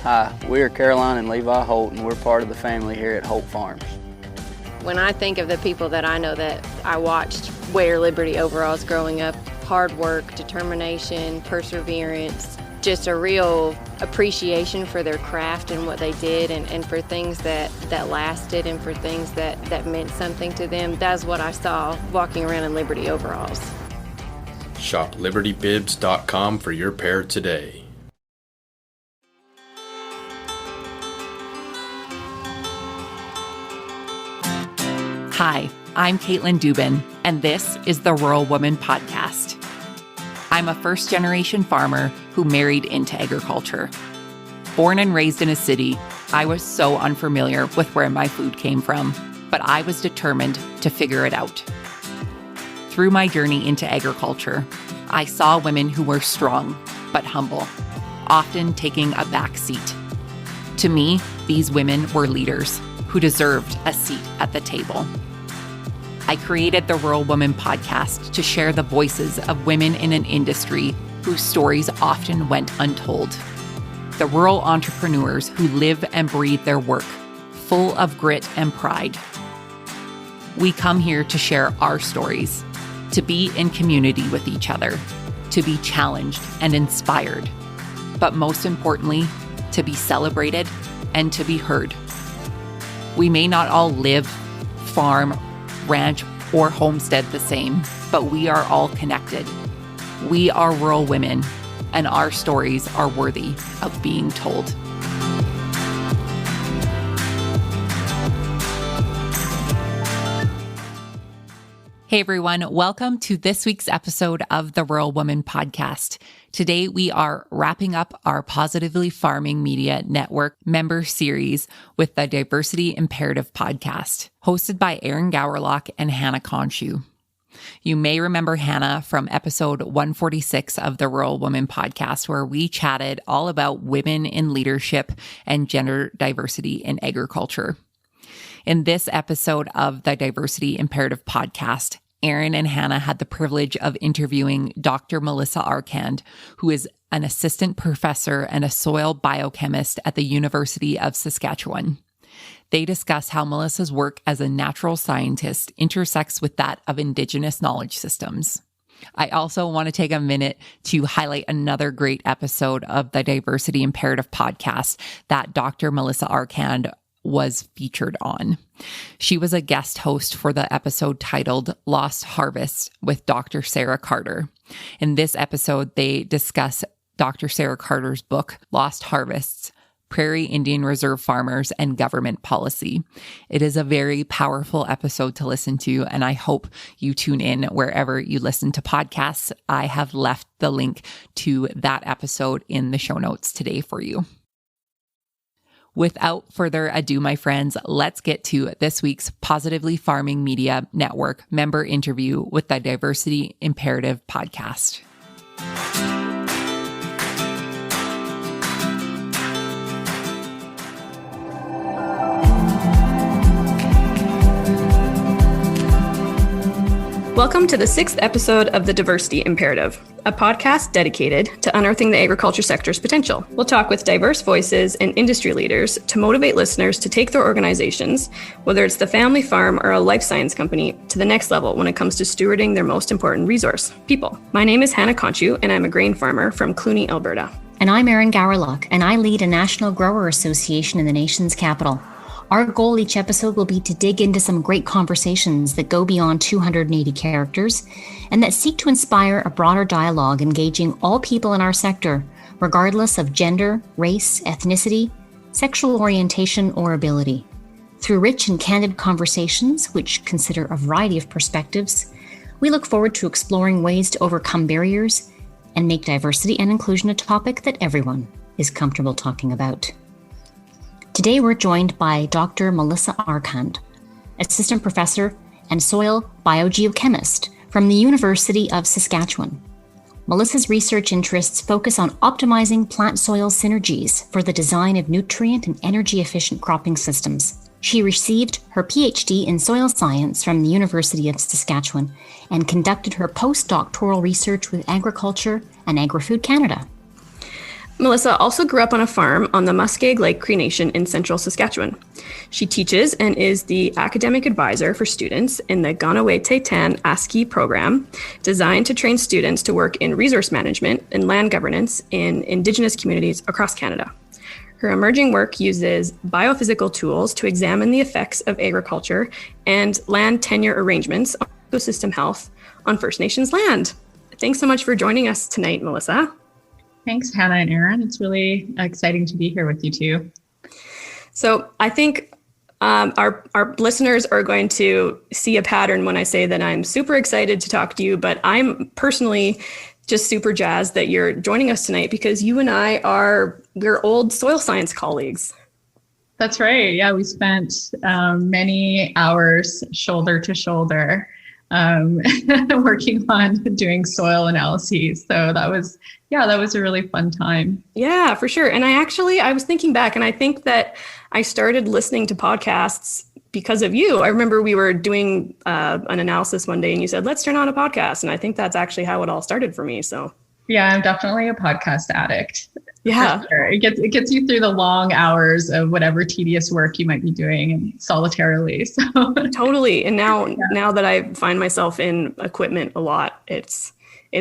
Hi, we are Caroline and Levi Holt, and we're part of the family here at Holt Farms. When I think of the people that I know that I watched wear Liberty overalls growing up, hard work, determination, perseverance, just a real appreciation for their craft and what they did and for things that lasted and for things that meant something to them. That's what I saw walking around in Liberty overalls. Shop libertybibs.com for your pair today. Hi, I'm Caitlin Dubin, and this is the Rural Woman Podcast. I'm a first-generation farmer who married into agriculture. Born and raised in a city, I was so unfamiliar with where my food came from, but I was determined to figure it out. Through my journey into agriculture, I saw women who were strong but humble, often taking a back seat. To me, these women were leaders who deserved a seat at the table. I created the Rural Woman Podcast to share the voices of women in an industry whose stories often went untold. The rural entrepreneurs who live and breathe their work, full of grit and pride. We come here to share our stories, to be in community with each other, to be challenged and inspired, but most importantly, to be celebrated and to be heard. We may not all live, farm, ranch, or homestead the same, but we are all connected. We are rural women, and our stories are worthy of being told. Hey everyone, welcome to this week's episode of the Rural Woman Podcast. Today we are wrapping up our Positively Farming Media Network member series with the Diversity Imperative Podcast, hosted by Erin Gowriluk and Hannah Konschuh. You may remember Hannah from episode 146 of the Rural Woman Podcast, where we chatted all about women in leadership and gender diversity in agriculture. In this episode of the Diversity Imperative Podcast, Erin and Hannah had the privilege of interviewing Dr. Melissa Arcand, who is an assistant professor and a soil biochemist at the University of Saskatchewan. They discuss how Melissa's work as a natural scientist intersects with that of Indigenous knowledge systems. I also want to take a minute to highlight another great episode of the Diversity Imperative Podcast that Dr. Melissa Arcand was featured on. She was a guest host for the episode titled Lost Harvest with Dr. Sarah Carter. In this episode, they discuss Dr. Sarah Carter's book, Lost Harvests, Prairie Indian Reserve Farmers and Government Policy. It is a very powerful episode to listen to, and I hope you tune in wherever you listen to podcasts. I have left the link to that episode in the show notes today for you. Without further ado, my friends, let's get to this week's Positively Farming Media Network member interview with the Diversity Imperative Podcast. Welcome to the 6th episode of The Diversity Imperative, a podcast dedicated to unearthing the agriculture sector's potential. We'll talk with diverse voices and industry leaders to motivate listeners to take their organizations, whether it's the family farm or a life science company, to the next level when it comes to stewarding their most important resource, people. My name is Hannah Konschuh, and I'm a grain farmer from Cluny, Alberta. And I'm Erin Gowriluk, and I lead a national grower association in the nation's capital. Our goal each episode will be to dig into some great conversations that go beyond 280 characters and that seek to inspire a broader dialogue engaging all people in our sector, regardless of gender, race, ethnicity, sexual orientation, or ability. Through rich and candid conversations, which consider a variety of perspectives, we look forward to exploring ways to overcome barriers and make diversity and inclusion a topic that everyone is comfortable talking about. Today, we're joined by Dr. Melissa Arcand, assistant professor and soil biogeochemist from the University of Saskatchewan. Melissa's research interests focus on optimizing plant-soil synergies for the design of nutrient and energy-efficient cropping systems. She received her PhD in soil science from the University of Saskatchewan and conducted her postdoctoral research with Agriculture and Agri-Food Canada. Melissa also grew up on a farm on the Muskeg Lake Cree Nation in central Saskatchewan. She teaches and is the academic advisor for students in the Ganaway-Taitan ASCII program, designed to train students to work in resource management and land governance in Indigenous communities across Canada. Her emerging work uses biophysical tools to examine the effects of agriculture and land tenure arrangements on ecosystem health on First Nations land. Thanks so much for joining us tonight, Melissa. Thanks, Hannah and Erin. It's really exciting to be here with you two. So I think our listeners are going to see a pattern when I say that I'm super excited to talk to you, but I'm personally just super jazzed that you're joining us tonight because you and we're old soil science colleagues. That's right. Yeah, we spent many hours shoulder to shoulder working on doing soil analyses. So that was a really fun time. Yeah, for sure. And I was thinking back, and I think that I started listening to podcasts because of you. I remember we were doing an analysis one day and you said, let's turn on a podcast. And I think that's actually how it all started for me. So yeah, I'm definitely a podcast addict. Yeah. Sure. It gets you through the long hours of whatever tedious work you might be doing and solitarily. So totally. And now that I find myself in equipment a lot, it's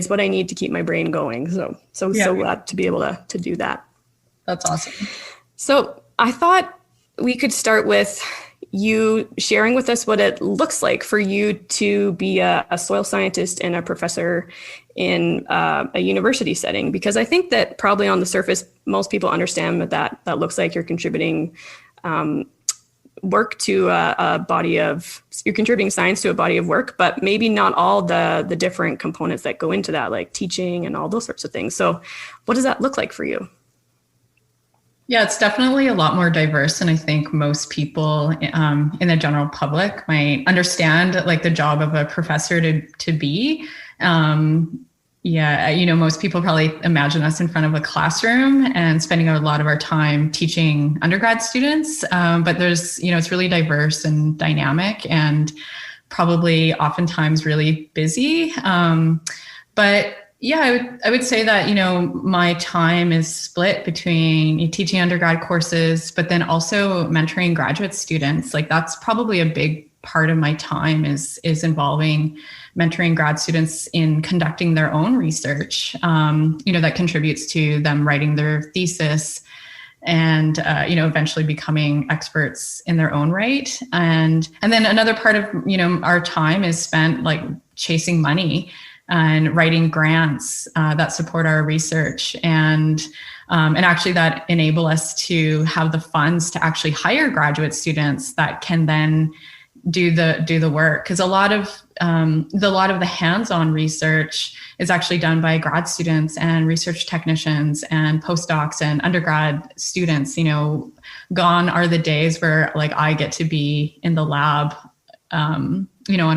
what I need to keep my brain going. So glad to be able to do that. That's awesome. So I thought we could start with you sharing with us what it looks like for you to be a soil scientist and a professor in a university setting, because I think that probably on the surface, most people understand that looks like you're contributing work to you're contributing science to a body of work, but maybe not all the different components that go into that, like teaching and all those sorts of things. So what does that look like for you? Yeah, it's definitely a lot more diverse than I think most people in the general public might understand, like the job of a professor to be. Most people probably imagine us in front of a classroom and spending a lot of our time teaching undergrad students. But there's, it's really diverse and dynamic and probably oftentimes really busy. But yeah, I would say that, my time is split between teaching undergrad courses, but then also mentoring graduate students. Like that's probably a big part of my time is involving mentoring grad students in conducting their own research, that contributes to them writing their thesis and, eventually becoming experts in their own right. And then another part of, our time is spent like chasing money and writing grants that support our research and actually that enable us to have the funds to actually hire graduate students that can then do the work. Because a lot of the hands-on research is actually done by grad students and research technicians and postdocs and undergrad students. Gone are the days where like I get to be in the lab on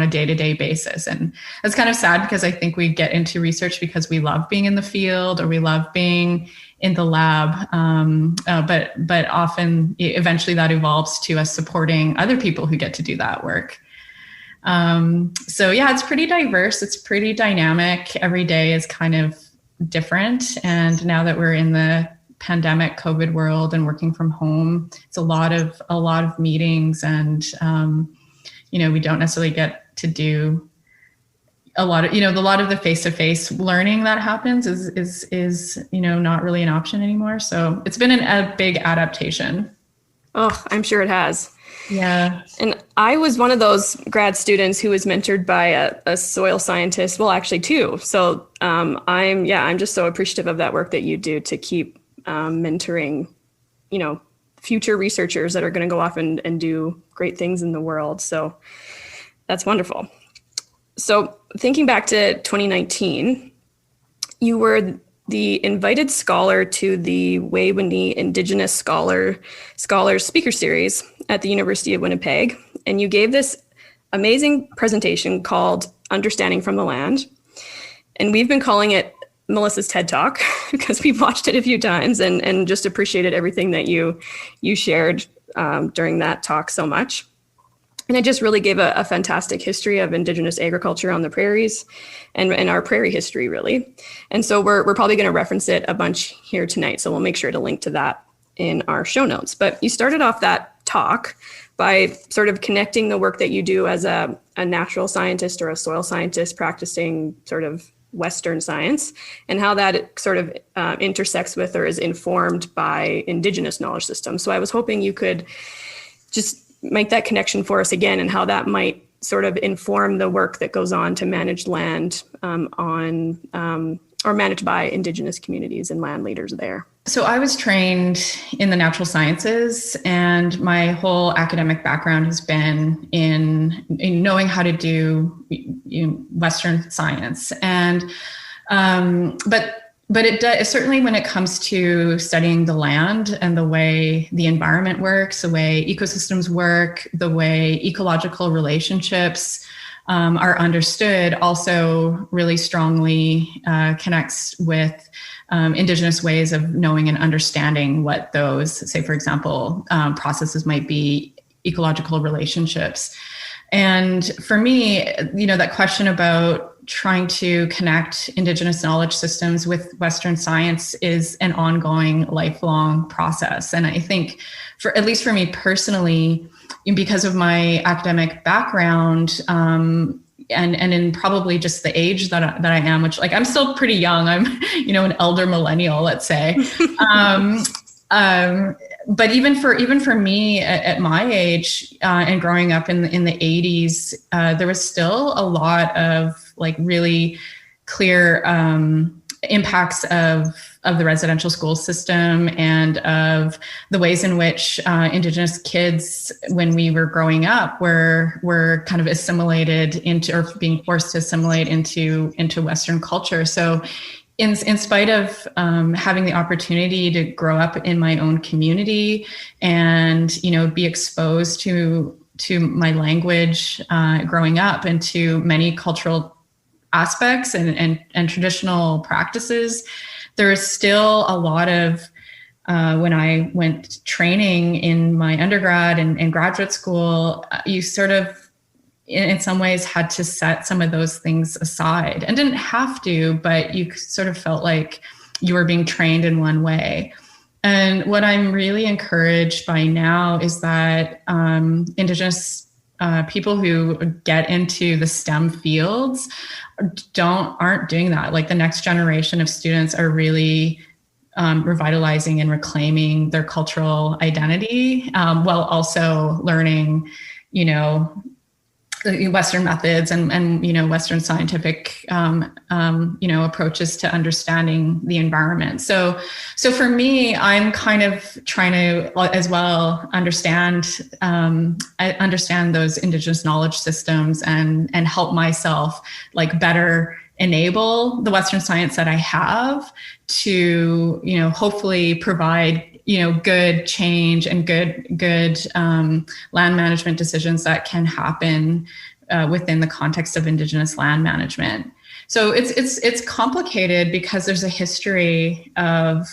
a day-to-day basis. And it's kind of sad because I think we get into research because we love being in the field or we love being in the lab. But often eventually that evolves to us supporting other people who get to do that work. It's pretty diverse. It's pretty dynamic. Every day is kind of different. And now that we're in the pandemic COVID world and working from home, it's a lot of meetings and, we don't necessarily get to do a lot of the face-to-face learning that happens is not really an option anymore. So it's been a big adaptation. Oh, I'm sure it has. Yeah. And I was one of those grad students who was mentored by a soil scientist. Well, actually two. So I'm just so appreciative of that work that you do to keep mentoring, future researchers that are going to go off and do great things in the world. So that's wonderful. So thinking back to 2019, you were the invited scholar to the Waywani Indigenous Scholars Speaker Series at the University of Winnipeg. And you gave this amazing presentation called Understanding from the Land. And we've been calling it Melissa's TED Talk because we've watched it a few times and just appreciated everything that you shared during that talk so much. And it just really gave a fantastic history of Indigenous agriculture on the prairies and our prairie history, really. And so we're probably going to reference it a bunch here tonight. So we'll make sure to link to that in our show notes. But you started off that talk by sort of connecting the work that you do as a natural scientist or a soil scientist practicing sort of Western science, and how that sort of intersects with or is informed by Indigenous knowledge systems. So I was hoping you could just make that connection for us again, and how that might sort of inform the work that goes on to manage land or managed by Indigenous communities and land leaders there. So I was trained in the natural sciences, and my whole academic background has been in knowing how to do Western science. And but it does, certainly when it comes to studying the land and the way the environment works, the way ecosystems work, the way ecological relationships are understood, also really strongly connects with Indigenous ways of knowing and understanding what those, say, for example, processes might be, ecological relationships. And for me, that question about trying to connect Indigenous knowledge systems with Western science is an ongoing, lifelong process. And I think, at least for me personally, because of my academic background, and in probably just the age that I am, which, like, I'm still pretty young. I'm, an elder millennial, let's say. But even for me at my age, and growing up in the 80s, there was still a lot of like really clear impacts of the residential school system and of the ways in which Indigenous kids, when we were growing up, were kind of assimilated into, or being forced to assimilate into Western culture. So in spite of having the opportunity to grow up in my own community and, be exposed to my language growing up and to many cultural aspects and traditional practices, there is still a lot of, when I went training in my undergrad and graduate school, you sort of, in some ways, had to set some of those things aside, and didn't have to, but you sort of felt like you were being trained in one way. And what I'm really encouraged by now is that Indigenous people who get into the STEM fields aren't doing that. Like, the next generation of students are really revitalizing and reclaiming their cultural identity, while also learning, the Western methods and Western scientific approaches to understanding the environment. So for me, I'm kind of trying to as well understand those Indigenous knowledge systems and help myself like better enable the Western science that I have to hopefully provide good change and good land management decisions that can happen within the context of Indigenous land management. So it's complicated because there's a history of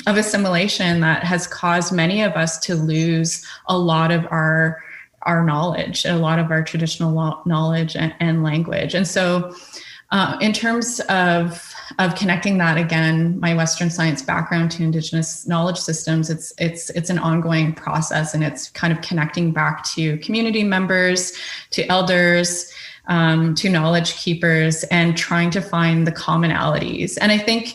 assimilation that has caused many of us to lose a lot of our knowledge, a lot of our traditional knowledge and language. And so in terms of connecting that, again, my Western science background to Indigenous knowledge systems, it's an ongoing process, and it's kind of connecting back to community members, to elders, to knowledge keepers, and trying to find the commonalities. And I think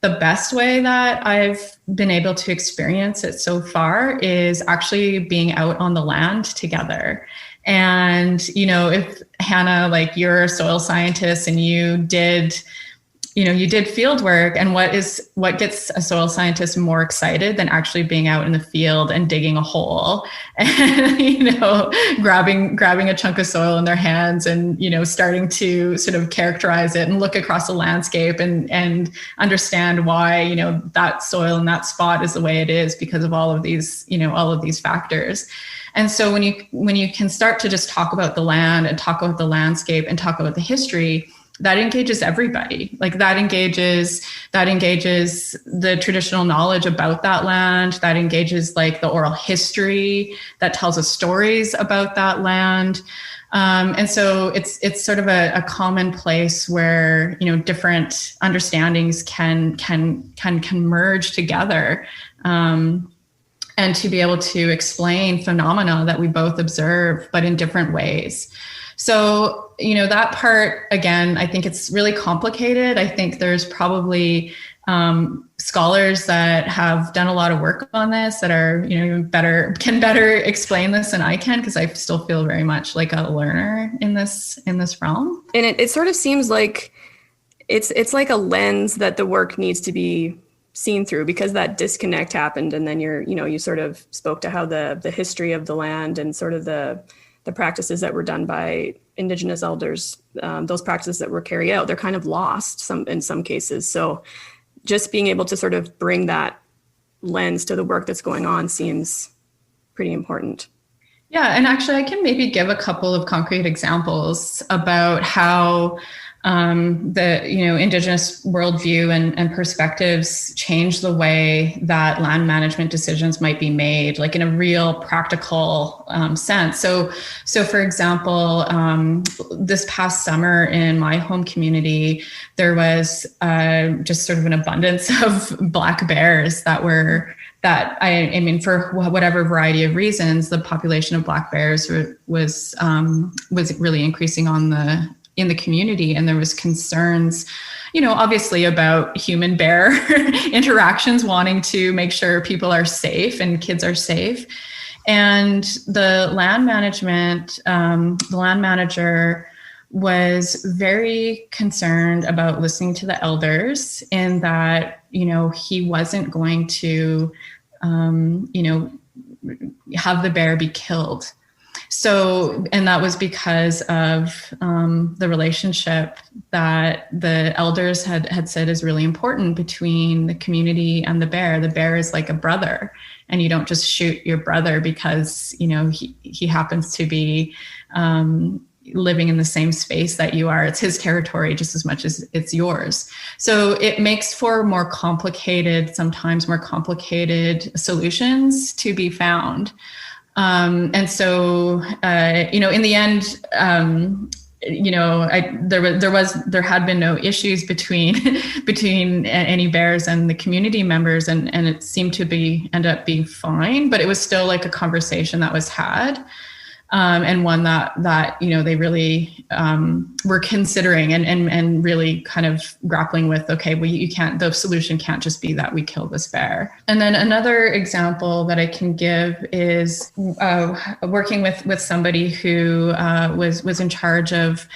the best way that I've been able to experience it so far is actually being out on the land together. And, if Hannah, like, you're a soil scientist and you did field work, and what gets a soil scientist more excited than actually being out in the field and digging a hole and, grabbing a chunk of soil in their hands and, starting to sort of characterize it and look across the landscape and understand why, that soil in that spot is the way it is because of all of these factors. And so when you can start to just talk about the land and talk about the landscape and talk about the history, that engages everybody. Like that engages the traditional knowledge about that land, that engages like the oral history that tells us stories about that land. And so it's sort of a common place where, you know, different understandings can merge together, and to be able to explain phenomena that we both observe, but in different ways. So, you know, that part, again, I think it's really complicated. I think there's probably scholars that have done a lot of work on this that are, you know, can better explain this than I can, because I still feel very much like a learner in this realm. And it sort of seems like it's like a lens that the work needs to be seen through, because that disconnect happened, and then you sort of spoke to how the history of the land and sort of the practices that were done by Indigenous elders, those practices that were carried out, they're kind of lost in some cases. So just being able to sort of bring that lens to the work that's going on seems pretty important. Yeah, and actually I can maybe give a couple of concrete examples about how the, you know, Indigenous worldview and perspectives change the way that land management decisions might be made, like in a real practical sense. So for example, this past summer in my home community, there was just sort of an abundance of black bears that I mean, for whatever variety of reasons, the population of black bears was really increasing in the community. And there was concerns, you know, obviously about human bear interactions, wanting to make sure people are safe and kids are safe. And the land manager was very concerned about listening to the elders, in that, you know, he wasn't going to, you know, have the bear be killed. So, and that was because of the relationship that the elders had said is really important between the community and the bear. The bear is like a brother, and you don't just shoot your brother because, you know, he happens to be living in the same space that you are. It's his territory just as much as it's yours. So it makes for sometimes more complicated solutions to be found. And so, you know, in the end, you know, there had been no issues between any bears and the community members, and it seemed to end up being fine, but it was still like a conversation that was had. And one that, you know, they really were considering and really kind of grappling with, okay, well, the solution can't just be that we kill this bear. And then another example that I can give is working with somebody who was in charge of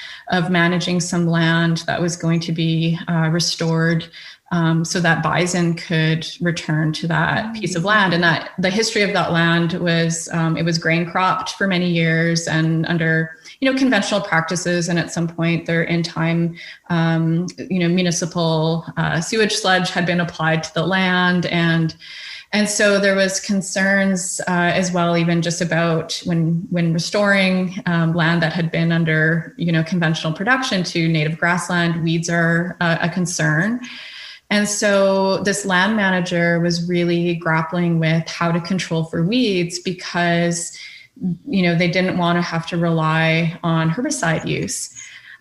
managing some land that was going to be restored, so that bison could return to that piece of land. And that the history of that land was, it was grain cropped for many years and under, you know, conventional practices. And at some point there in time, you know, municipal sewage sludge had been applied to the land. And so there was concerns as well, even just about when restoring land that had been under, you know, conventional production to native grassland, weeds are a concern. And so this land manager was really grappling with how to control for weeds, because, you know, they didn't want to have to rely on herbicide use.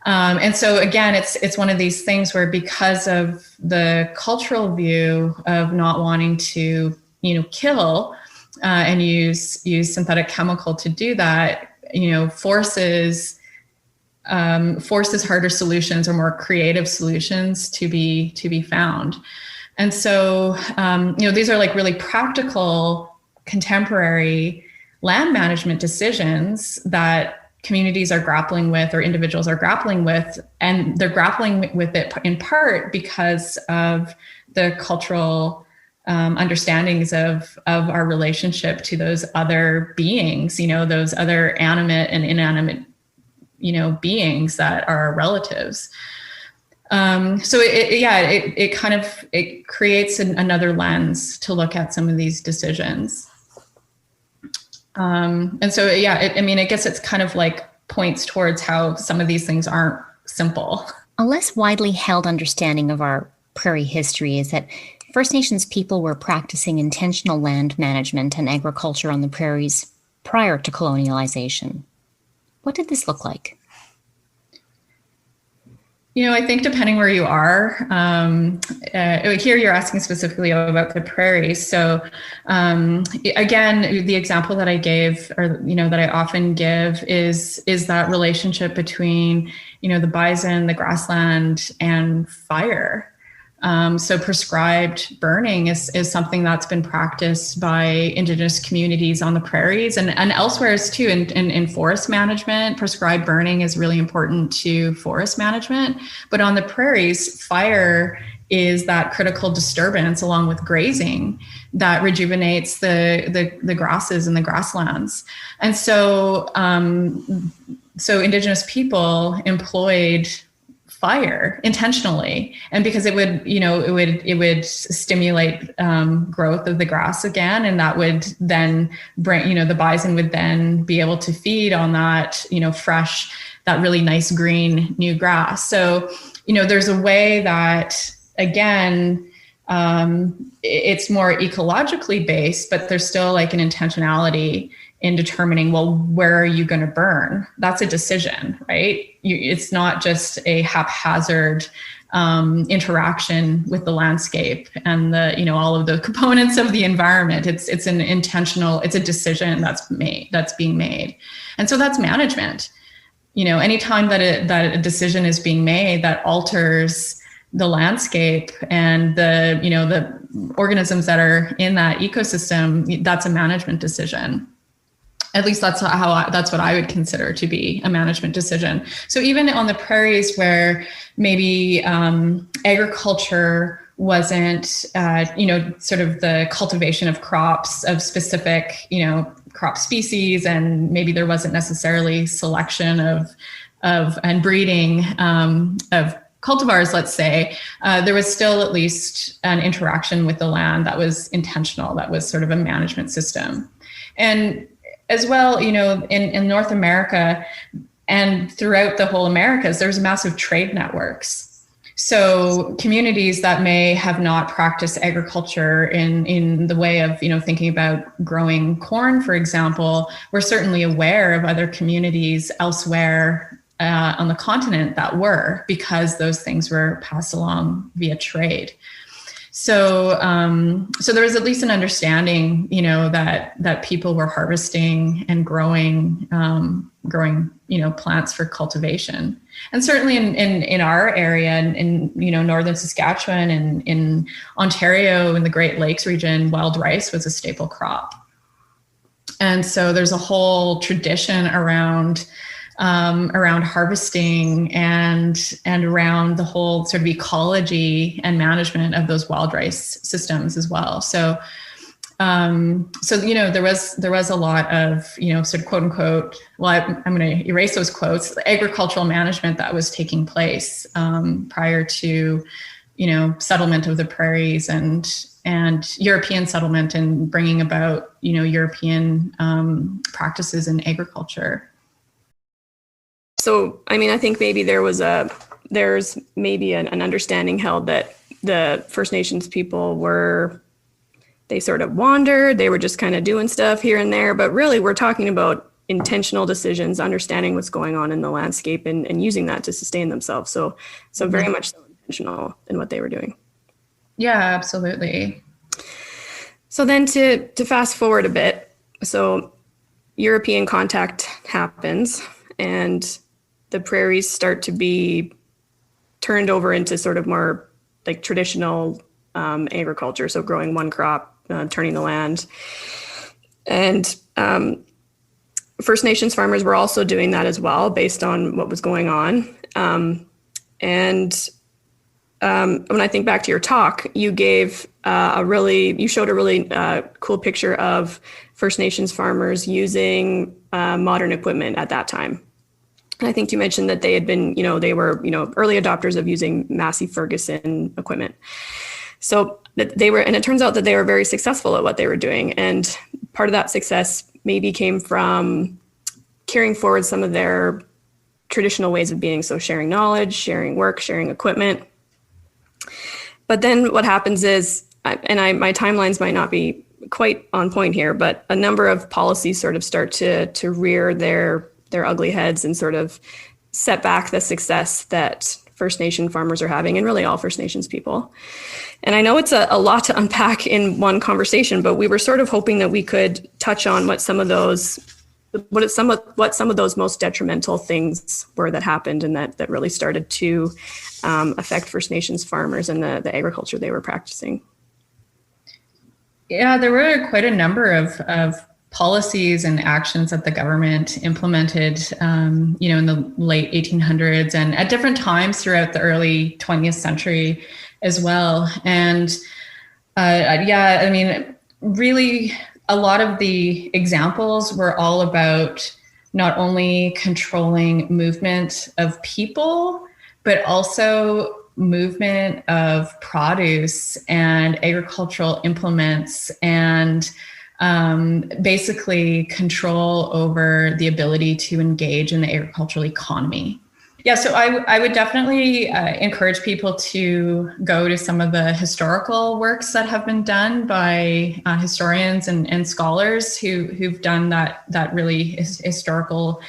And so again, it's one of these things where, because of the cultural view of not wanting to, you know, kill and use synthetic chemical to do that, you know, forces harder solutions or more creative solutions to be found. And so, you know, these are like really practical, contemporary land management decisions that communities are grappling with, or individuals are grappling with, and they're grappling with it in part because of the cultural understandings of our relationship to those other beings, you know, those other animate and inanimate, you know, beings that are our relatives. So it creates another lens to look at some of these decisions. And so, yeah, I guess it's kind of like points towards how some of these things aren't simple. A less widely held understanding of our prairie history is that First Nations people were practicing intentional land management and agriculture on the prairies prior to colonialization. What did this look like? I think depending where you are, here you're asking specifically about the prairies. So again, the example that I gave, or that I often give, is that relationship between the bison, the grassland, and fire. So prescribed burning is something that's been practiced by Indigenous communities on the prairies and elsewhere too. In forest management, prescribed burning is really important to forest management. But on the prairies, fire is that critical disturbance along with grazing that rejuvenates the grasses and the grasslands. And so Indigenous people employed fire intentionally, and because it would stimulate growth of the grass again, and that would then bring the bison would then be able to feed on that fresh, that really nice green new grass. So there's a way that again it's more ecologically based, but there's still like an intentionality in determining, well, where are you going to burn? That's a decision, right? It's not just a haphazard interaction with the landscape and all of the components of the environment. It's an intentional, it's a decision that's being made. And so that's management. Anytime that a decision is being made that alters the landscape and the organisms that are in that ecosystem, that's a management decision. At least that's what I would consider to be a management decision. So even on the prairies where maybe agriculture wasn't, sort of the cultivation of crops of specific, crop species, and maybe there wasn't necessarily selection of and breeding of cultivars, let's say, there was still at least an interaction with the land that was intentional, that was sort of a management system. And as well, in North America and throughout the whole Americas, there's massive trade networks. So communities that may have not practiced agriculture in the way of, thinking about growing corn, for example, were certainly aware of other communities elsewhere on the continent that were, because those things were passed along via trade. So there was at least an understanding, that people were harvesting and growing, plants for cultivation. And certainly in our area, in northern Saskatchewan and in Ontario, in the Great Lakes region, wild rice was a staple crop. And so there's a whole tradition around harvesting and around the whole sort of ecology and management of those wild rice systems as well. So there was a lot of, sort of quote unquote, well, I'm going to erase those quotes, agricultural management that was taking place prior to, settlement of the prairies and European settlement and bringing about, European practices in agriculture. So, I think maybe there's maybe an understanding held that the First Nations people they sort of wandered, they were just kind of doing stuff here and there, but really we're talking about intentional decisions, understanding what's going on in the landscape and using that to sustain themselves. So very much so intentional in what they were doing. Yeah, absolutely. So then to fast forward a bit, so European contact happens and the prairies start to be turned over into sort of more like traditional agriculture. So growing one crop, turning the land. And First Nations farmers were also doing that as well, based on what was going on. When I think back to your talk, you gave you showed a really cool picture of First Nations farmers using modern equipment at that time. And I think you mentioned that they had been, they were, early adopters of using Massey Ferguson equipment. So that they were, and it turns out that they were very successful at what they were doing. And part of that success maybe came from carrying forward some of their traditional ways of being. So sharing knowledge, sharing work, sharing equipment. But then what happens is, my timelines might not be quite on point here, but a number of policies sort of start to rear their ugly heads and sort of set back the success that First Nation farmers are having, and really all First Nations people. And I know it's a lot to unpack in one conversation, but we were sort of hoping that we could touch on what some of those most detrimental things were that happened and that really started to affect First Nations farmers and the agriculture they were practicing. Yeah, there were quite a number of policies and actions that the government implemented, in the late 1800s and at different times throughout the early 20th century as well. And really a lot of the examples were all about not only controlling movement of people, but also movement of produce and agricultural implements and basically control over the ability to engage in the agricultural economy. Yeah, so I would definitely encourage people to go to some of the historical works that have been done by historians and scholars who've done that really historical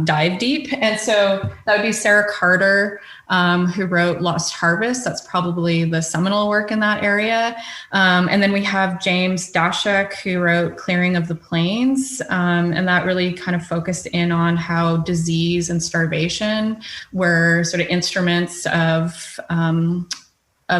dive deep. And so that would be Sarah Carter, who wrote Lost Harvest. That's probably the seminal work in that area. And then we have James Dashak, who wrote Clearing of the Plains. And that really kind of focused in on how disease and starvation were sort of instruments of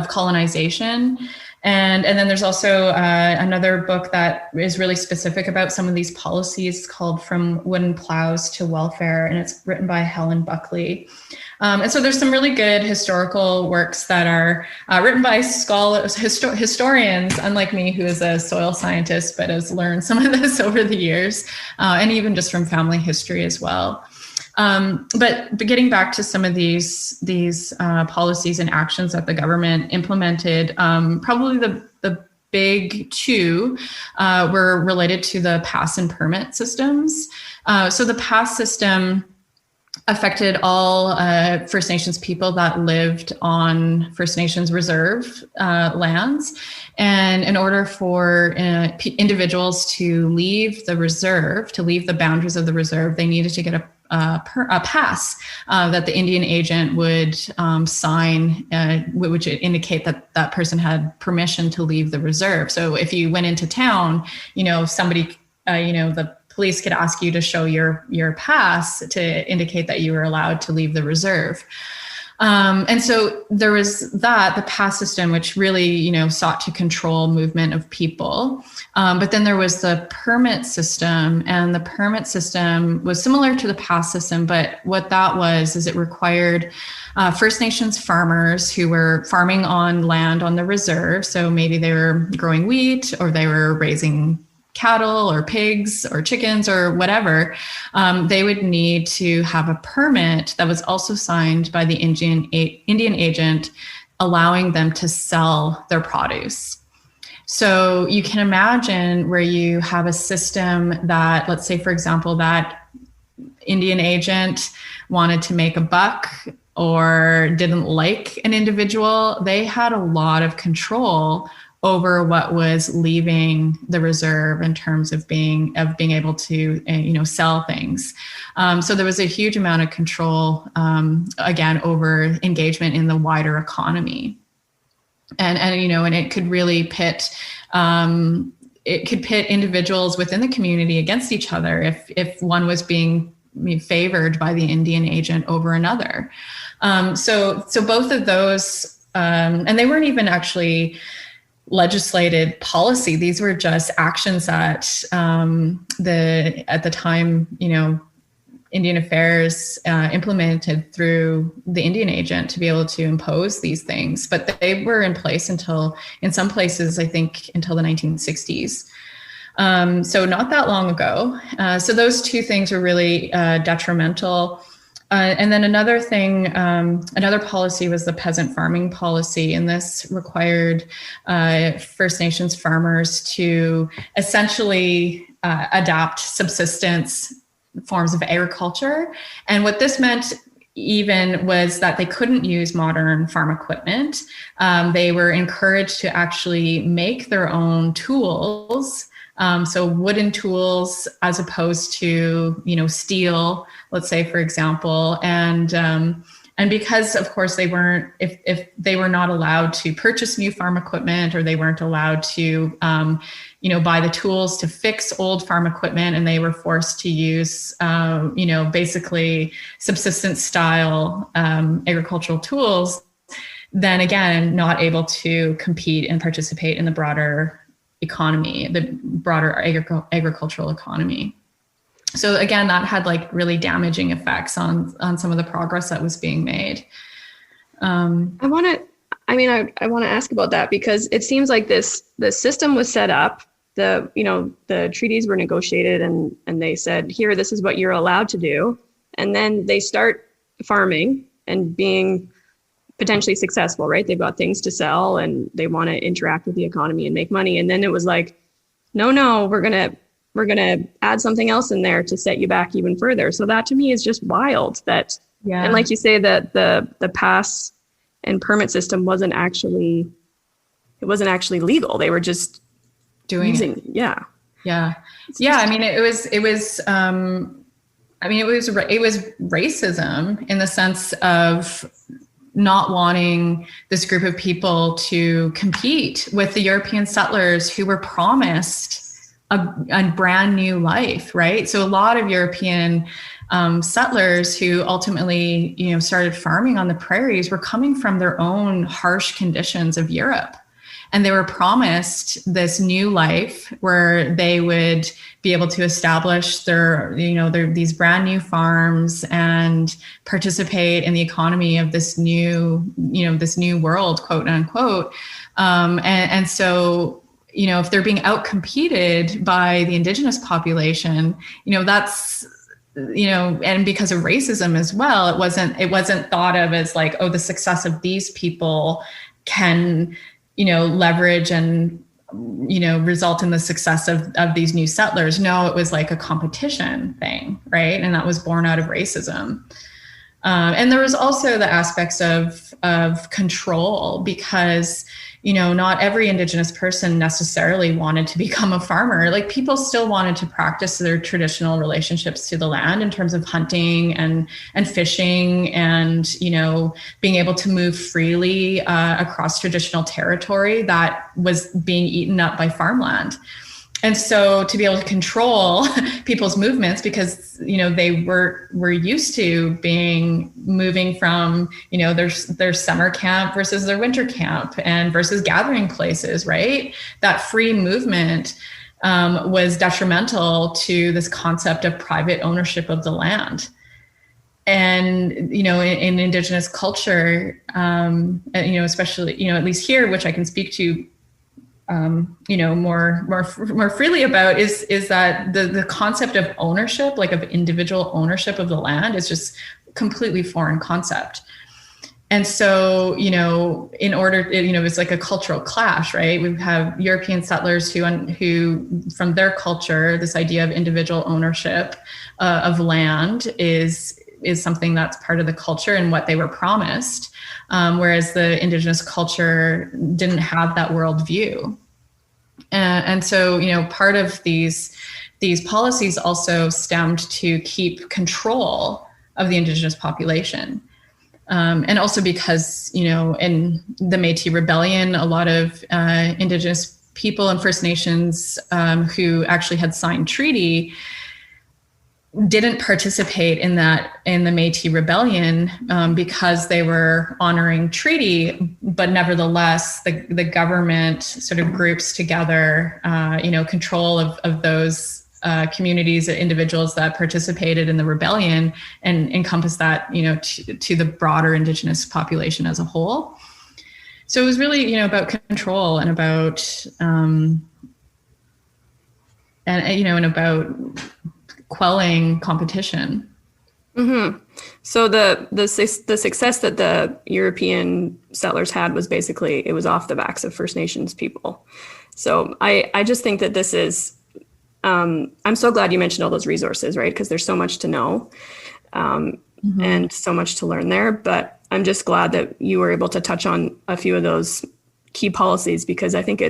colonization. And then there's also another book that is really specific about some of these policies called From Wooden Plows to Welfare, and it's written by Helen Buckley. And so there's some really good historical works that are written by scholars, historians, unlike me, who is a soil scientist, but has learned some of this over the years, and even just from family history as well. But getting back to some of these policies and actions that the government implemented, probably the big two were related to the pass and permit systems. So the pass system affected all First Nations people that lived on First Nations reserve lands. And in order for individuals to leave the reserve, to leave the boundaries of the reserve, they needed to get a pass that the Indian agent would sign, which would indicate that that person had permission to leave the reserve. So if you went into town, somebody, the police could ask you to show your pass to indicate that you were allowed to leave the reserve. And so there was the pass system, which really, sought to control movement of people. But then there was the permit system, and the permit system was similar to the pass system. But what that was is it required First Nations farmers who were farming on land on the reserve. So maybe they were growing wheat, or they were raising cattle or pigs or chickens or whatever, they would need to have a permit that was also signed by the Indian agent, allowing them to sell their produce. So you can imagine where you have a system that, let's say, for example, that Indian agent wanted to make a buck or didn't like an individual, they had a lot of control over what was leaving the reserve in terms of being able to, sell things. So there was a huge amount of control, again, over engagement in the wider economy. And it could really pit individuals within the community against each other if one was being favored by the Indian agent over another. So both of those, and they weren't even actually legislated policy. These were just actions that at the time, Indian Affairs implemented through the Indian agent to be able to impose these things. But they were in place until, in some places, I think, until the 1960s. So not that long ago. So those two things were really detrimental. And then another thing, another policy was the peasant farming policy. And this required First Nations farmers to essentially adopt subsistence forms of agriculture. And what this meant even was that they couldn't use modern farm equipment. They were encouraged to actually make their own tools. So wooden tools as opposed to, steel, let's say, for example. And because, of course, they weren't, if they were not allowed to purchase new farm equipment, or they weren't allowed to, buy the tools to fix old farm equipment, and they were forced to use, basically subsistence style agricultural tools, then again, not able to compete and participate in the broader economy, the broader agricultural economy. So again, that had like really damaging effects on some of the progress that was being made. I want to ask about that, because it seems like the system was set up, the treaties were negotiated, and they said, here, this is what you're allowed to do. And then they start farming and being potentially successful, right? They've got things to sell and they want to interact with the economy and make money. And then it was like, no, we're going to add something else in there to set you back even further. So that to me is just wild that, yeah. And like you say, that the pass and permit system wasn't actually legal. They were just doing using it. Yeah. Yeah. Yeah. I mean, it was racism in the sense of not wanting this group of people to compete with the European settlers who were promised a brand new life, right? So a lot of European settlers who ultimately, started farming on the prairies were coming from their own harsh conditions of Europe. And they were promised this new life where they would be able to establish these brand new farms and participate in the economy of this new world, quote unquote. And so, if they're being outcompeted by the Indigenous population, that's, and because of racism as well, it wasn't thought of as like, oh, the success of these people can, leverage and, result in the success of these new settlers. No, it was like a competition thing, right? And that was born out of racism. And there was also the aspects of control, because, not every Indigenous person necessarily wanted to become a farmer. Like, people still wanted to practice their traditional relationships to the land in terms of hunting and fishing and, being able to move freely across traditional territory that was being eaten up by farmland. And so to be able to control people's movements, because, they were used to moving from, their summer camp versus their winter camp and versus gathering places, right? That free movement was detrimental to this concept of private ownership of the land. And, in Indigenous culture, especially, at least here, which I can speak to more freely about, is that the concept of ownership, like of individual ownership of the land, is just completely foreign concept. And so, in order, it's like a cultural clash, right? We have European settlers who from their culture, this idea of individual ownership of land is something that's part of the culture and what they were promised. Whereas the Indigenous culture didn't have that worldview. And so, part of these policies also stemmed to keep control of the Indigenous population. And also because, in the Métis Rebellion, a lot of Indigenous people and First Nations who actually had signed treaty didn't participate in the Métis Rebellion because they were honoring treaty, but nevertheless, the government sort of groups together, control of those communities, individuals that participated in the rebellion, and encompass that, to the broader Indigenous population as a whole. So it was really, about control and about, and about quelling competition. Mm-hmm. So the success that the European settlers had was basically, it was off the backs of First Nations people. So I just think that this is I'm so glad you mentioned all those resources, right? Because there's so much to know and so much to learn there. But I'm just glad that you were able to touch on a few of those key policies, because I think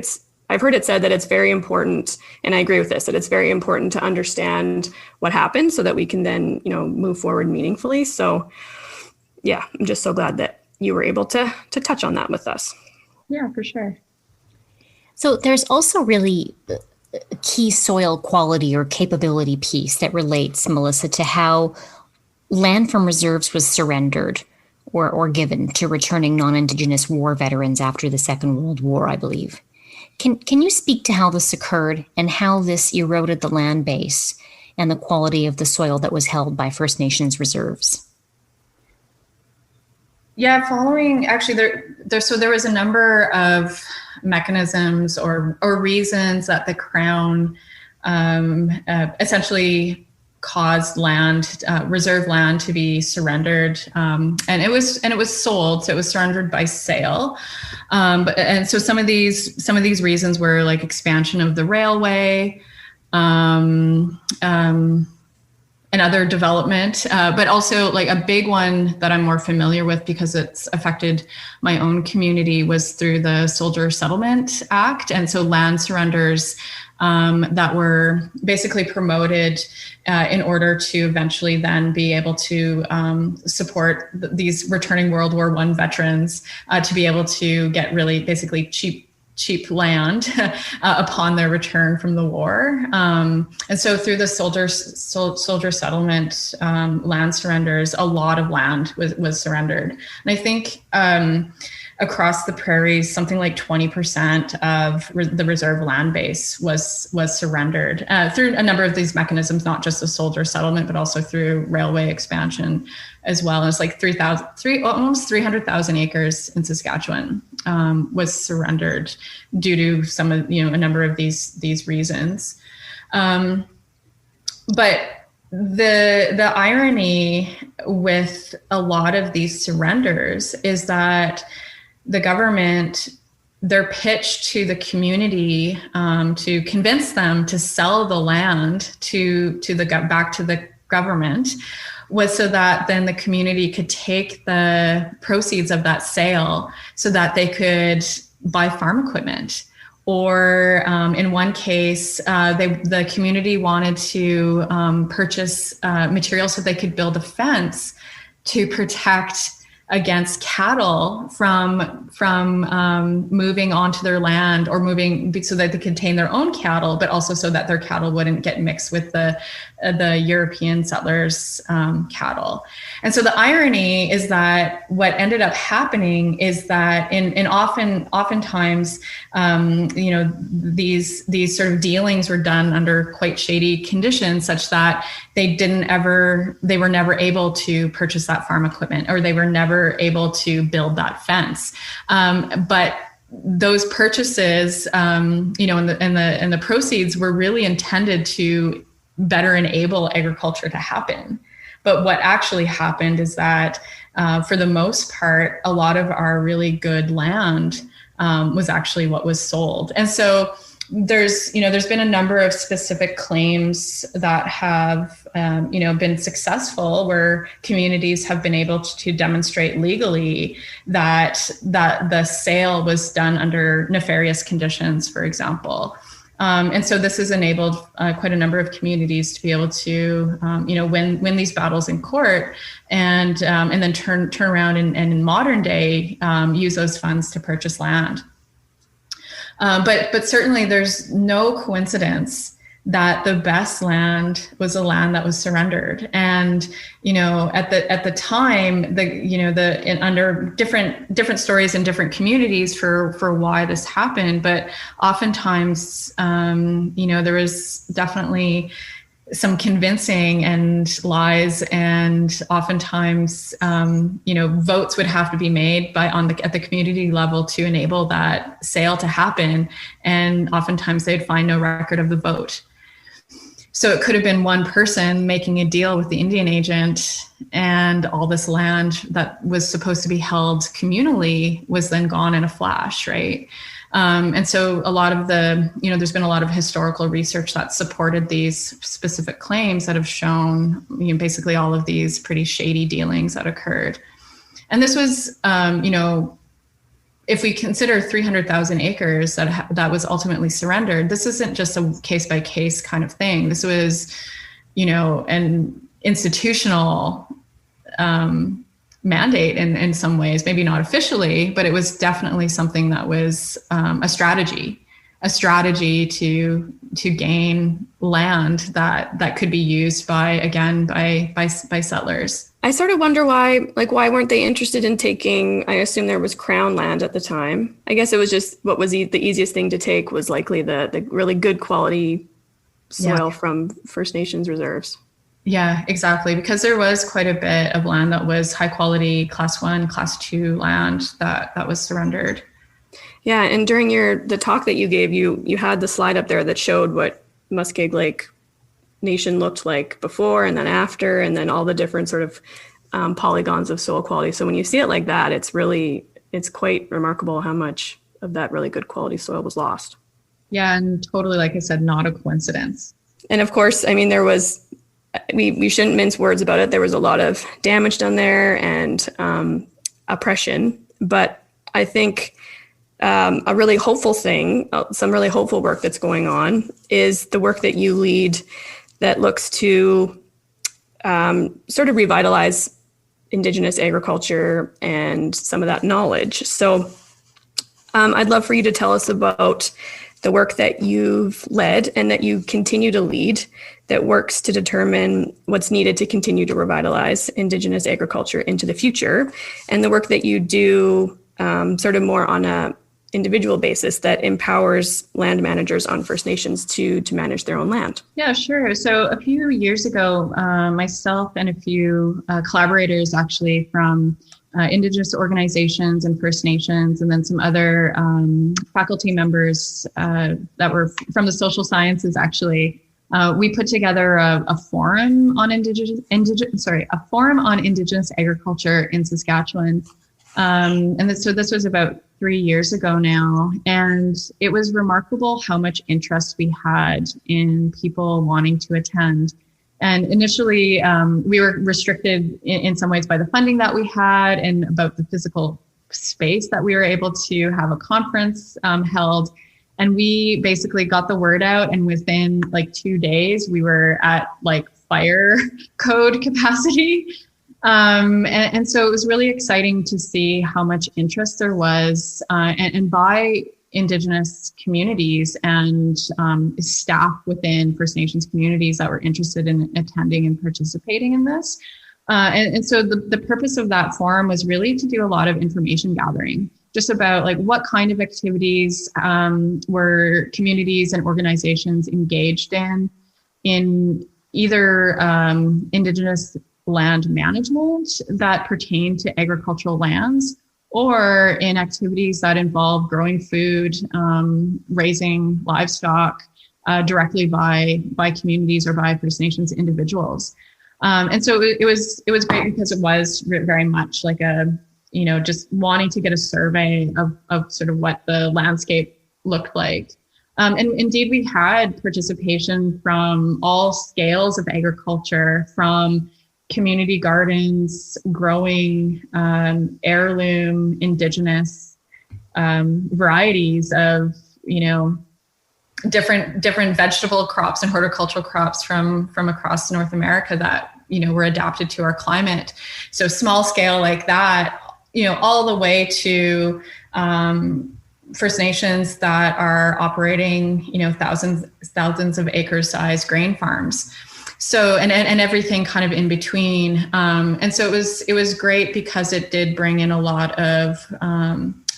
I've heard it said that it's very important, and I agree with this, that it's very important to understand what happened so that we can then, move forward meaningfully. So yeah, I'm just so glad that you were able to touch on that with us. Yeah, for sure. So there's also really a key soil quality or capability piece that relates, Melissa, to how land from reserves was surrendered or given to returning non-Indigenous war veterans after the Second World War, I believe. Can you speak to how this occurred and how this eroded the land base and the quality of the soil that was held by First Nations reserves? Yeah, following actually there was a number of mechanisms or reasons that the Crown essentially caused reserve land to be surrendered, and it was sold. So it was surrendered by sale. And so some of these reasons were like expansion of the railway, and other development, but also like a big one that I'm more familiar with because it's affected my own community was through the Soldier Settlement Act. And so land surrenders that were basically promoted in order to eventually then be able to support these returning World War I veterans to be able to get really basically cheap land upon their return from the war. And so through the soldier settlement land surrenders, a lot of land was surrendered. And I think across the prairies, something like 20% of the reserve land base was surrendered through a number of these mechanisms, not just the soldier settlement, but also through railway expansion as well. And it's like almost 300,000 acres in Saskatchewan was surrendered due to some of, a number of these reasons. But the irony with a lot of these surrenders is that the government, their pitch to the community to convince them to sell the land back to the government was so that then the community could take the proceeds of that sale so that they could buy farm equipment. Or in one case, the community wanted to purchase materials so they could build a fence to protect against cattle from moving onto their land or moving so that they contain their own cattle, but also so that their cattle wouldn't get mixed with the European settlers' cattle. And so the irony is that what ended up happening is that oftentimes, these sort of dealings were done under quite shady conditions, such that they were never able to purchase that farm equipment, or they were never able to build that fence. But those purchases, and the proceeds were really intended to better enable agriculture to happen. But what actually happened is that, for the most part, a lot of our really good land was actually what was sold. And so there's been a number of specific claims that have, been successful, where communities have been able to demonstrate legally that the sale was done under nefarious conditions, for example. And so this has enabled quite a number of communities to be able to, win these battles in court, and then turn around and in modern day use those funds to purchase land. But certainly there's no coincidence that the best land was the land that was surrendered. And, at the time, under different stories in different communities for why this happened, but oftentimes, there was definitely some convincing and lies, and oftentimes, votes would have to be made at the community level to enable that sale to happen. And oftentimes they'd find no record of the vote. So it could have been one person making a deal with the Indian agent, and all this land that was supposed to be held communally was then gone in a flash, right? And so a lot of there's been a lot of historical research that supported these specific claims that have shown, basically all of these pretty shady dealings that occurred. And this was, if we consider 300,000 acres that was ultimately surrendered, this isn't just a case by case kind of thing. This was, an institutional mandate in some ways, maybe not officially, but it was definitely something that was a strategy to gain land that could be used by settlers. I sort of wonder why weren't they interested in taking, I assume there was Crown land at the time. I guess it was just what was the easiest thing to take was likely the really good quality soil from First Nations reserves. Yeah, exactly. Because there was quite a bit of land that was high quality Class 1, Class 2 land that was surrendered. Yeah, and during the talk that you gave, you had the slide up there that showed what Muskeg Lake Nation looked like before and then after, and then all the different sort of polygons of soil quality. So when you see it like that, it's quite remarkable how much of that really good quality soil was lost. Yeah, and totally, like I said, not a coincidence. And of course, I mean, we shouldn't mince words about it. There was a lot of damage done there and oppression. But I think a really hopeful thing, some really hopeful work that's going on is the work that you lead that looks to sort of revitalize Indigenous agriculture and some of that knowledge. So I'd love for you to tell us about the work that you've led and that you continue to lead that works to determine what's needed to continue to revitalize Indigenous agriculture into the future, and the work that you do sort of more on a individual basis that empowers land managers on First Nations to manage their own land. Yeah, sure. So a few years ago, myself and a few collaborators actually from Indigenous organizations and First Nations, and then some other faculty members that were from the social sciences actually, we put together a forum on Indigenous agriculture in Saskatchewan. So this was about 3 years ago now. And it was remarkable how much interest we had in people wanting to attend. And initially, we were restricted in some ways by the funding that we had and about the physical space that we were able to have a conference held. And we basically got the word out, and within like 2 days, we were at like fire code capacity. And so it was really exciting to see how much interest there was and by Indigenous communities and staff within First Nations communities that were interested in attending and participating in this. And so the purpose of that forum was really to do a lot of information gathering, just about like what kind of activities were communities and organizations engaged in either Indigenous land management that pertain to agricultural lands, or in activities that involve growing food, raising livestock directly by communities or by First Nations individuals. And so it was great because it was very much like just wanting to get a survey of sort of what the landscape looked like. And indeed, we had participation from all scales of agriculture, from community gardens, growing heirloom Indigenous varieties of, different vegetable crops and horticultural crops from across North America that, were adapted to our climate. So small scale like that, all the way to First Nations that are operating, thousands of acre size grain farms. So, and everything kind of in between. And so it was great because it did bring in a lot of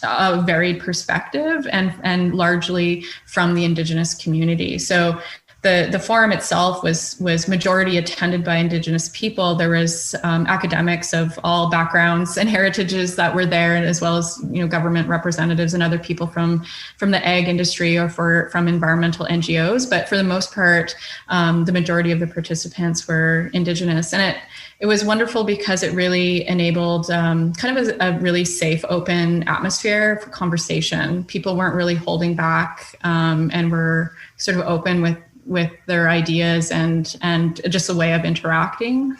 a varied perspective and largely from the Indigenous community. So the forum itself was majority attended by Indigenous people. There was academics of all backgrounds and heritages that were there, as well as government representatives and other people from the ag industry or from environmental NGOs. But for the most part, the majority of the participants were Indigenous, and it was wonderful because it really enabled kind of a really safe, open atmosphere for conversation. People weren't really holding back and were sort of open with their ideas and just a way of interacting.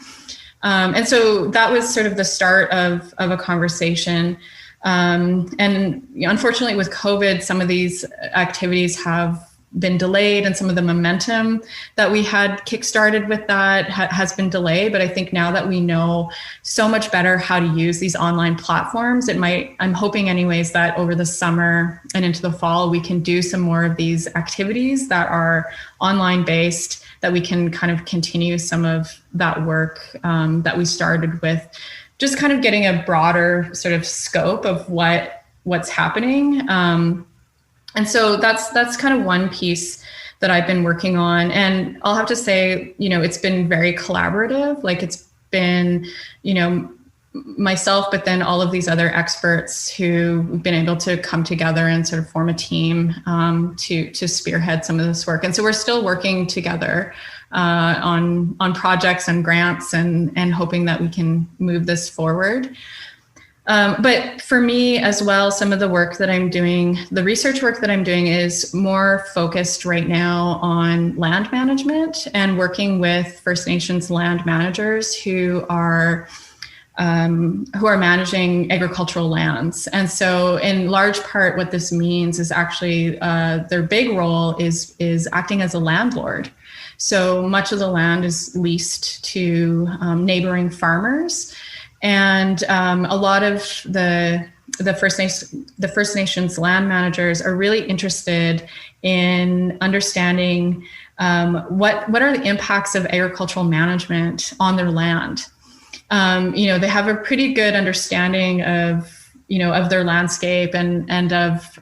And so that was sort of the start of a conversation. And unfortunately with COVID, some of these activities have been delayed, and some of the momentum that we had kickstarted with that has been delayed. But I think now that we know so much better how to use these online platforms, I'm hoping anyways that over the summer and into the fall, we can do some more of these activities that are online based, that we can kind of continue some of that work that we started with, just kind of getting a broader sort of scope of what's happening. And so that's kind of one piece that I've been working on. And I'll have to say, it's been very collaborative. Like it's been, myself, but then all of these other experts who've been able to come together and sort of form a team to spearhead some of this work. And so we're still working together on projects and grants and hoping that we can move this forward. But for me as well, some of the work that I'm doing, the research work that I'm doing is more focused right now on land management and working with First Nations land managers who are managing agricultural lands. And so in large part, what this means is actually their big role is acting as a landlord. So much of the land is leased to neighboring farmers. And a lot of the First Nations land managers are really interested in understanding what are the impacts of agricultural management on their land. They have a pretty good understanding of their landscape and of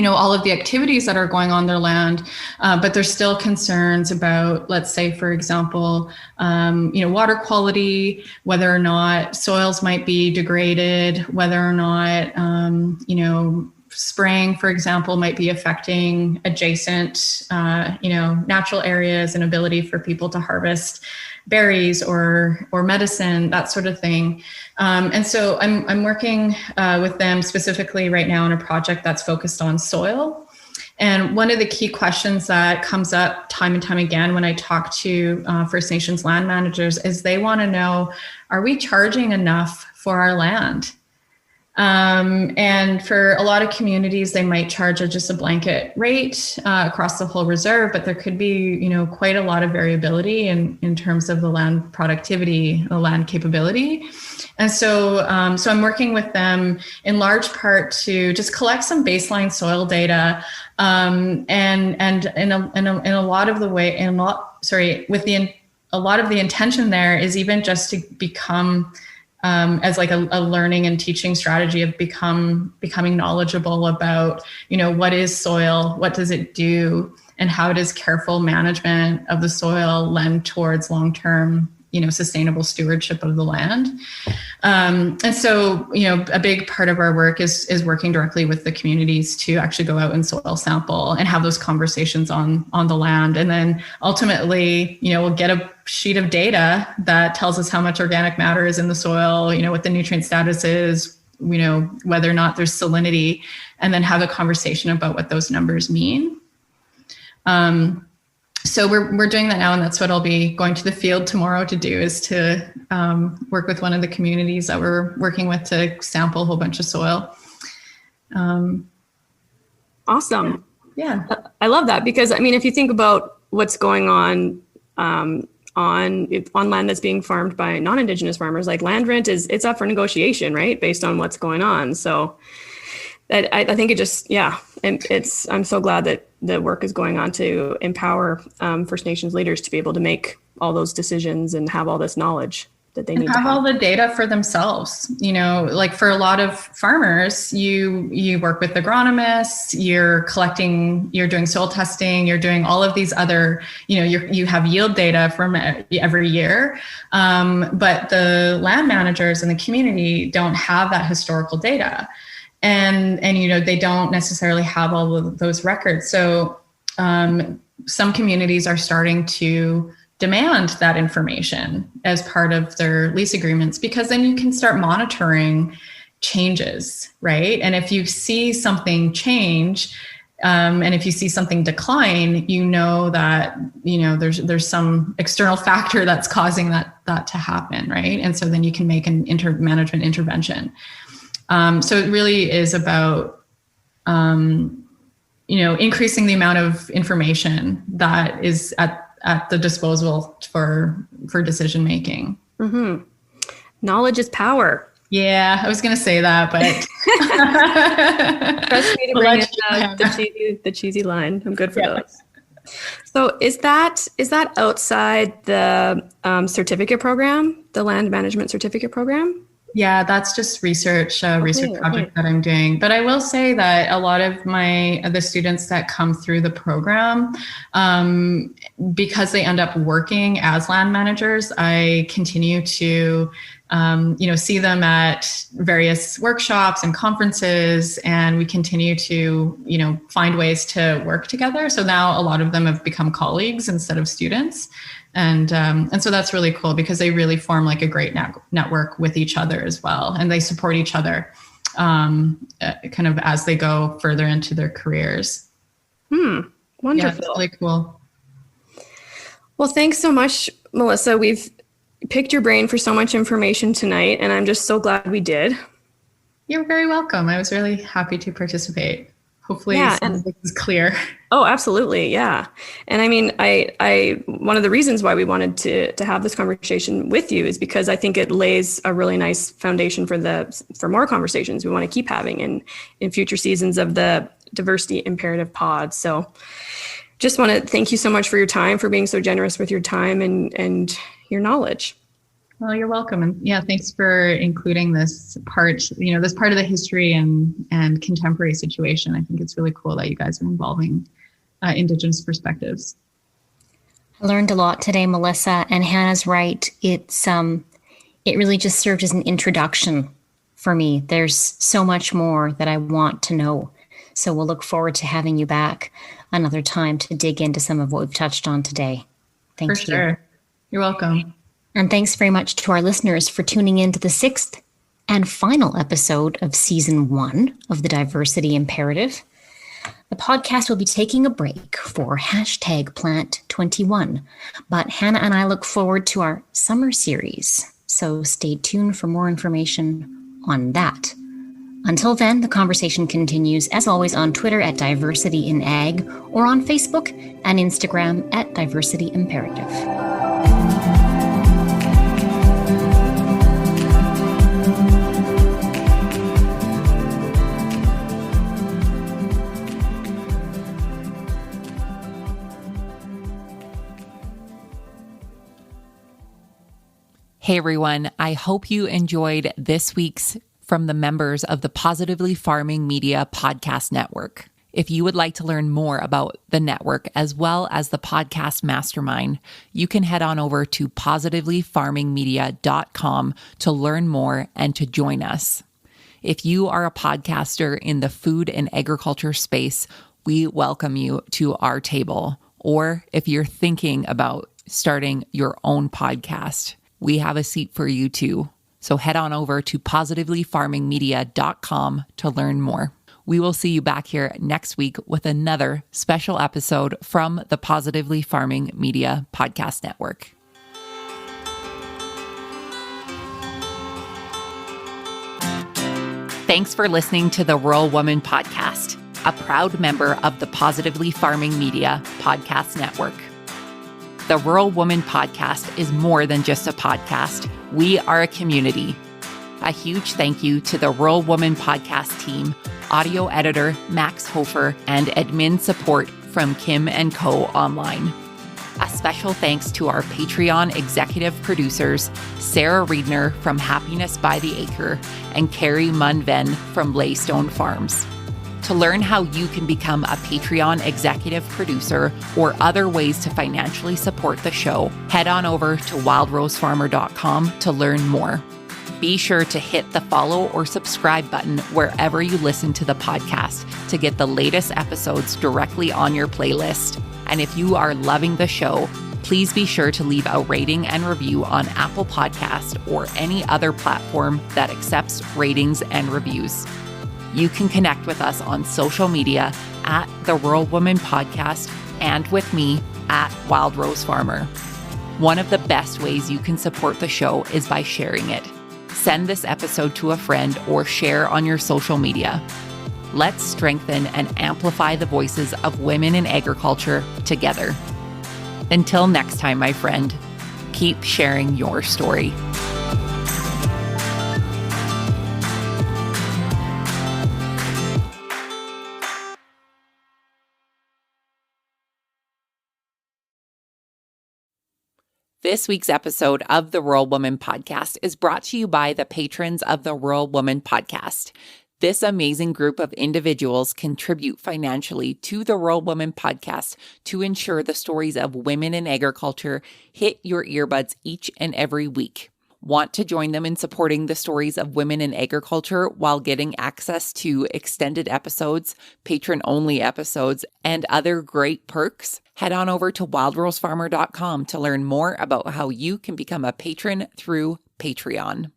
all of the activities that are going on their land, but there's still concerns about, let's say, for example, water quality, whether or not soils might be degraded, whether or not, spraying, for example, might be affecting adjacent, natural areas and ability for people to harvest berries or medicine, that sort of thing. And so I'm working with them specifically right now on a project that's focused on soil. And one of the key questions that comes up time and time again when I talk to First Nations land managers is they want to know, are we charging enough for our land? And for a lot of communities, they might charge just a blanket rate across the whole reserve, but there could be, quite a lot of variability in terms of the land productivity, the land capability. And so I'm working with them in large part to just collect some baseline soil data, and in a lot of the way, a lot of the intention there is even just to become as like a learning and teaching strategy of becoming knowledgeable about, what is soil, what does it do, and how does careful management of the soil lend towards long-term, sustainable stewardship of the land. And so, a big part of our work is working directly with the communities to actually go out and soil sample and have those conversations on the land. And then ultimately, we'll get a sheet of data that tells us how much organic matter is in the soil, what the nutrient status is, whether or not there's salinity, and then have a conversation about what those numbers mean. So we're doing that now, and that's what I'll be going to the field tomorrow to do, is to work with one of the communities that we're working with to sample a whole bunch of soil. Awesome. Yeah. I love that, because if you think about what's going on land that's being farmed by non-Indigenous farmers, like land rent it's up for negotiation, right? Based on what's going on. So I think it just, and I'm so glad that the work is going on to empower First Nations leaders to be able to make all those decisions and have all this knowledge. that they need to have all the data for themselves. Like for a lot of farmers, you work with agronomists, you're doing soil testing, you're doing all of these other, you have yield data from every year. But the land managers in the community don't have that historical data. And they don't necessarily have all of those records. So some communities are starting to demand that information as part of their lease agreements, because then you can start monitoring changes, right? And if you see something change, and if you see something decline, that there's some external factor that's causing that to happen, right? And so then you can make an management intervention. So it really is about increasing the amount of information that is at the disposal for decision making. Mm-hmm. Knowledge is power. Yeah, I was going to say that, but trust me to bring in the cheesy line. I'm good for those. So is that outside the certificate program, the land management certificate program? Yeah, that's just research project that I'm doing. But I will say that a lot of the students that come through the program, because they end up working as land managers, I continue to see them at various workshops and conferences, and we continue to, find ways to work together. So now a lot of them have become colleagues instead of students. And so that's really cool, because they really form like a great network with each other as well. And they support each other kind of as they go further into their careers. Wonderful. Yeah, it's really cool. Well, thanks so much, Melissa. We've picked your brain for so much information tonight, and I'm just so glad we did. You're very welcome. I was really happy to participate. Hopefully some of this is clear. Oh, absolutely. Yeah. And I mean, I one of the reasons why we wanted to have this conversation with you is because I think it lays a really nice foundation for more conversations we want to keep having in future seasons of the Diversity Imperative Pod. So just want to thank you so much for your time, for being so generous with your time and your knowledge. Well, you're welcome. And yeah, thanks for including this part, this part of the history and contemporary situation. I think it's really cool that you guys are involving Indigenous perspectives. I learned a lot today, Melissa, and Hannah's right. It really just served as an introduction for me. There's so much more that I want to know. So we'll look forward to having you back another time to dig into some of what we've touched on today. Thank you. For sure. You're welcome. And thanks very much to our listeners for tuning in to the 6th and final episode of Season 1 of the Diversity Imperative. The podcast will be taking a break for #Plant21, but Hannah and I look forward to our summer series, so stay tuned for more information on that. Until then, the conversation continues, as always, on Twitter at Diversity in Ag or on Facebook and Instagram at Diversity Imperative. Hey everyone, I hope you enjoyed this week's from the members of the Positively Farming Media Podcast Network. If you would like to learn more about the network as well as the podcast mastermind, you can head on over to positivelyfarmingmedia.com to learn more and to join us. If you are a podcaster in the food and agriculture space, we welcome you to our table. Or if you're thinking about starting your own podcast, we have a seat for you too. So head on over to positivelyfarmingmedia.com to learn more. We will see you back here next week with another special episode from the Positively Farming Media Podcast Network. Thanks for listening to the Rural Woman Podcast, a proud member of the Positively Farming Media Podcast Network. The Rural Woman Podcast is more than just a podcast. We are a community. A huge thank you to the Rural Woman Podcast team, audio editor Max Hofer, and admin support from Kim & Co. Online. A special thanks to our Patreon executive producers, Sarah Riedner from Happiness by the Acre and Carrie Munven from Laystone Farms. To learn how you can become a Patreon executive producer or other ways to financially support the show, head on over to wildrosefarmer.com to learn more. Be sure to hit the follow or subscribe button wherever you listen to the podcast to get the latest episodes directly on your playlist. And if you are loving the show, please be sure to leave a rating and review on Apple Podcast or any other platform that accepts ratings and reviews. You can connect with us on social media at The Rural Woman Podcast and with me at Wild Rose Farmer. One of the best ways you can support the show is by sharing it. Send this episode to a friend or share on your social media. Let's strengthen and amplify the voices of women in agriculture together. Until next time, my friend, keep sharing your story. This week's episode of the Rural Woman Podcast is brought to you by the patrons of the Rural Woman Podcast. This amazing group of individuals contribute financially to the Rural Woman Podcast to ensure the stories of women in agriculture hit your earbuds each and every week. Want to join them in supporting the stories of women in agriculture while getting access to extended episodes, patron-only episodes, and other great perks? Head on over to wildrosefarmer.com to learn more about how you can become a patron through Patreon.